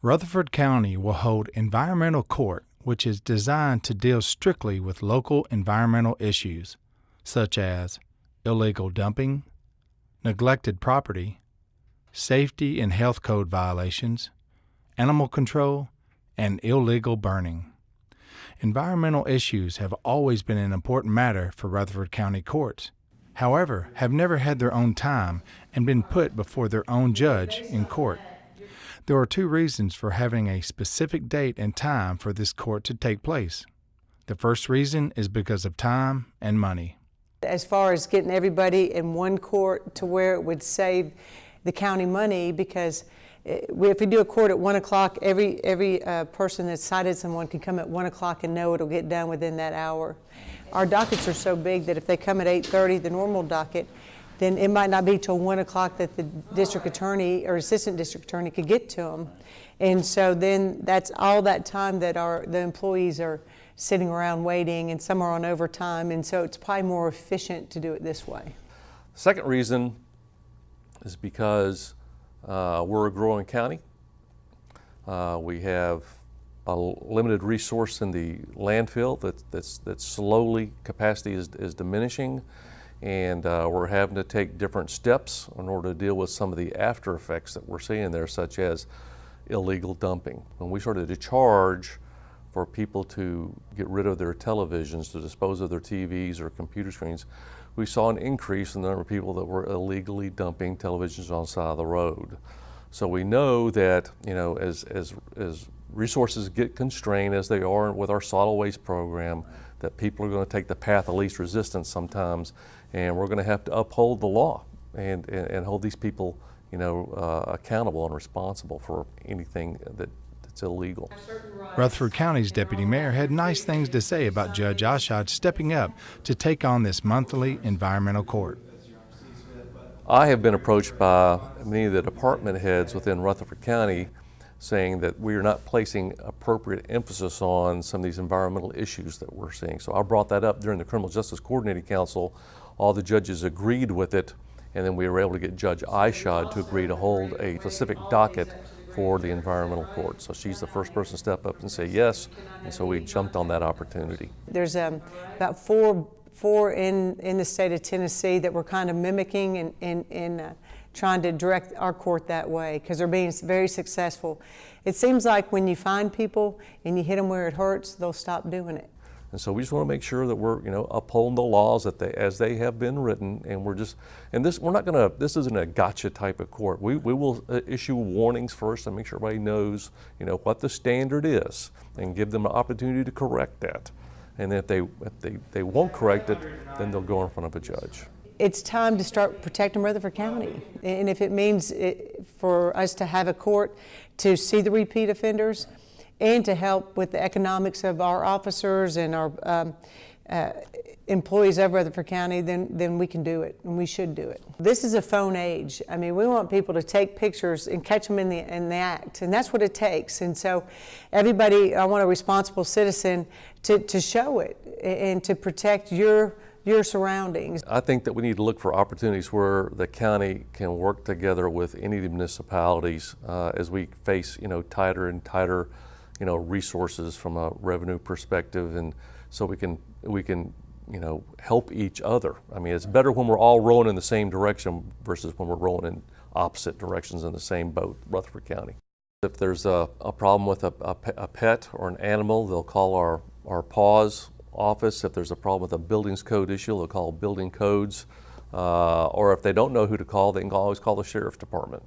Rutherford County will hold environmental court, which is designed to deal strictly with local environmental issues, such as illegal dumping, neglected property, safety and health code violations, animal control, and illegal burning. Environmental issues have always been an important matter for Rutherford County courts, however, have never had their own time and been put before their own judge in court. There are two reasons for having a specific date and time for this court to take place. The first reason is because of time and money. As far as getting everybody in one court to where it would save the county money, because if we do a court at 1 o'clock, every person that's cited someone can come at 1 o'clock and know it'll get done within that hour. Our dockets are so big that if they come at 8:30, the normal docket, then it might not be till 1 o'clock that the district attorney or assistant district attorney could get to them. And so then that's all that time that the employees are sitting around waiting, and some are on overtime, and so it's probably more efficient to do it this way. Second reason is because we're a growing county. We have a limited resource in the landfill that's slowly, capacity is diminishing, and we're having to take different steps in order to deal with some of the after effects that we're seeing there, such as illegal dumping. When we started to charge for people to get rid of their televisions, to dispose of their TVs or computer screens, we saw an increase in the number of people that were illegally dumping televisions on the side of the road. So we know that, you know, as resources get constrained, as they are with our solid waste program, that people are going to take the path of least resistance sometimes, and we're going to have to uphold the law and hold these people, you know, accountable and responsible for anything that's illegal. Rutherford County's deputy mayor had nice things to say about Judge Eischeid stepping up to take on this monthly environmental court. I have been approached by many of the department heads within Rutherford County saying that we are not placing appropriate emphasis on some of these environmental issues that we're seeing. So I brought that up during the Criminal Justice Coordinating Council. All the judges agreed with it, and then we were able to get Judge Eischeid to agree to hold a specific docket for the environmental court. So she's the first person to step up and say yes, and so we jumped on that opportunity. There's about four in the state of Tennessee that we're kind of mimicking and trying to direct our court that way, because they're being very successful. It seems like when you find people and you hit them where it hurts, they'll stop doing it. And so we just want to make sure that we're, you know, upholding the laws as they have been written, and this isn't a gotcha type of court. We will issue warnings first and make sure everybody knows, you know, what the standard is, and give them an opportunity to correct that. And if they won't correct it, then they'll go in front of a judge. It's time to start protecting Rutherford County, and if it means for us to have a court to see the repeat offenders, and to help with the economics of our officers and our employees of Rutherford County, then we can do it, and we should do it. This is a phone age. I mean, we want people to take pictures and catch them in the act, and that's what it takes. And so everybody, I want a responsible citizen to show it and to protect your surroundings. I think that we need to look for opportunities where the county can work together with any of the municipalities as we face, you know, tighter and tighter, you know, resources from a revenue perspective, and so we can you know, help each other. I mean, it's better when we're all rowing in the same direction versus when we're rowing in opposite directions in the same boat, Rutherford County. If there's a problem with a pet or an animal, they'll call our PAWS office. If there's a problem with a buildings code issue, they'll call building codes. Or if they don't know who to call, they can always call the sheriff's department.